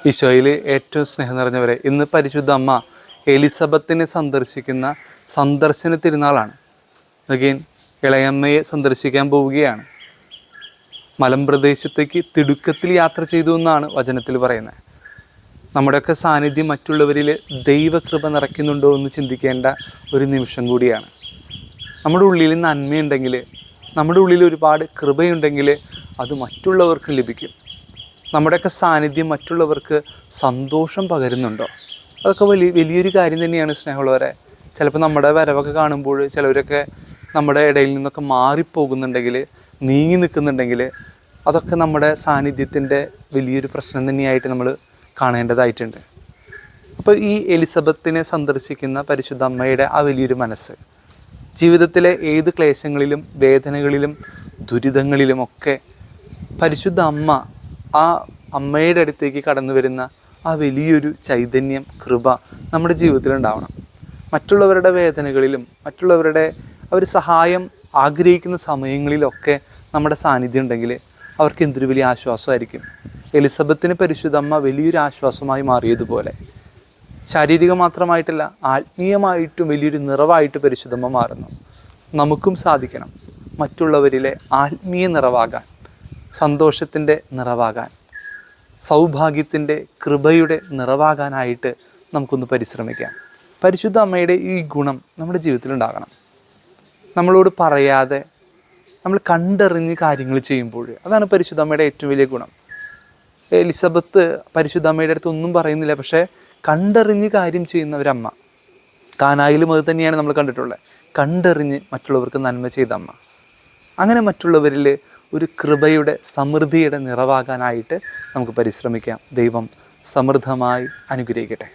ഈശോയിൽ ഏറ്റവും സ്നേഹം നിറഞ്ഞവരെ, ഇന്ന് പരിശുദ്ധ അമ്മ എലിസബത്തിനെ സന്ദർശിക്കുന്ന സന്ദർശന തിരുനാളാണ്. അഗെയിൻ ഇളയമ്മയെ സന്ദർശിക്കാൻ പോവുകയാണ്. മലമ്പ്രദേശത്തേക്ക് തിടുക്കത്തിൽ യാത്ര ചെയ്തു എന്നാണ് വചനത്തിൽ പറയുന്നത്. നമ്മുടെയൊക്കെ സാന്നിധ്യം മറ്റുള്ളവരിൽ ദൈവകൃപ നിറയ്ക്കുന്നുണ്ടോ എന്ന് ചിന്തിക്കേണ്ട ഒരു നിമിഷം കൂടിയാണ്. നമ്മുടെ ഉള്ളിൽ നന്മയുണ്ടെങ്കിൽ, നമ്മുടെ ഉള്ളിൽ ഒരുപാട് കൃപയുണ്ടെങ്കിൽ അത് മറ്റുള്ളവർക്ക് ലഭിക്കും. നമ്മുടെയൊക്കെ സാന്നിധ്യം മറ്റുള്ളവർക്ക് സന്തോഷം പകരുന്നുണ്ടോ? അതൊക്കെ വലിയൊരു കാര്യം തന്നെയാണ് സ്നേഹമുള്ളവരെ. ചിലപ്പോൾ നമ്മുടെ വരവൊക്കെ കാണുമ്പോൾ ചിലവരൊക്കെ നമ്മുടെ ഇടയിൽ നിന്നൊക്കെ മാറിപ്പോകുന്നുണ്ടെങ്കിൽ, നീങ്ങി നിൽക്കുന്നുണ്ടെങ്കിൽ, അതൊക്കെ നമ്മുടെ സാന്നിധ്യത്തിൻ്റെ വലിയൊരു പ്രശ്നം തന്നെയായിട്ട് നമ്മൾ കാണേണ്ടതായിട്ടുണ്ട്. അപ്പോൾ ഈ എലിസബത്തിനെ സന്ദർശിക്കുന്ന പരിശുദ്ധ അമ്മയുടെ ആ വലിയൊരു മനസ്സ്, ജീവിതത്തിലെ ഏത് ക്ലേശങ്ങളിലും വേദനകളിലും ദുരിതങ്ങളിലുമൊക്കെ പരിശുദ്ധ അമ്മ, ആ അമ്മയുടെ അടുത്തേക്ക് കടന്നു വരുന്ന ആ വലിയൊരു ചൈതന്യം, കൃപ നമ്മുടെ ജീവിതത്തിലുണ്ടാവണം. മറ്റുള്ളവരുടെ വേദനകളിലും മറ്റുള്ളവരുടെ അവർ സഹായം ആഗ്രഹിക്കുന്ന സമയങ്ങളിലൊക്കെ നമ്മുടെ സാന്നിധ്യം ഉണ്ടെങ്കിൽ അവർക്ക് എന്തൊരു വലിയ ആശ്വാസമായിരിക്കും. എലിസബത്തിന് പരിശുദ്ധ അമ്മ വലിയൊരു ആശ്വാസമായി മാറിയതുപോലെ ശാരീരികം മാത്രമായിട്ടല്ല, ആത്മീയമായിട്ടും വലിയൊരു നിറവായിട്ട് പരിശുദ്ധമ്മ മാറുന്നു. നമുക്കും സാധിക്കണം മറ്റുള്ളവരിലെ ആത്മീയ നിറവാകാൻ, സന്തോഷത്തിൻ്റെ നിറവാകാൻ, സൗഭാഗ്യത്തിൻ്റെ കൃപയുടെ നിറവാകാനായിട്ട് നമുക്കൊന്ന് പരിശ്രമിക്കാം. പരിശുദ്ധ അമ്മയുടെ ഈ ഗുണം നമ്മുടെ ജീവിതത്തിലുണ്ടാകണം. നമ്മളോട് പറയാതെ നമ്മൾ കണ്ടറിഞ്ഞ് കാര്യങ്ങൾ ചെയ്യുമ്പോൾ, അതാണ് പരിശുദ്ധ അമ്മയുടെ ഏറ്റവും വലിയ ഗുണം. എലിസബത്ത് പരിശുദ്ധ അമ്മയുടെ അടുത്ത് ഒന്നും പറയുന്നില്ല, പക്ഷേ കണ്ടറിഞ്ഞ് കാര്യം ചെയ്യുന്ന ഒരമ്മ. കാനായിലും അത് തന്നെയാണ് നമ്മൾ കണ്ടിട്ടുള്ളത്. കണ്ടറിഞ്ഞ് മറ്റുള്ളവർക്ക് നന്മ ചെയ്ത അമ്മ. അങ്ങനെ മറ്റുള്ളവരിൽ ഒരു കൃപയുടെ സമൃദ്ധിയുടെ നിറവാകാനായിട്ട് നമുക്ക് പരിശ്രമിക്കാം. ദൈവം സമൃദ്ധമായി അനുഗ്രഹിക്കട്ടെ.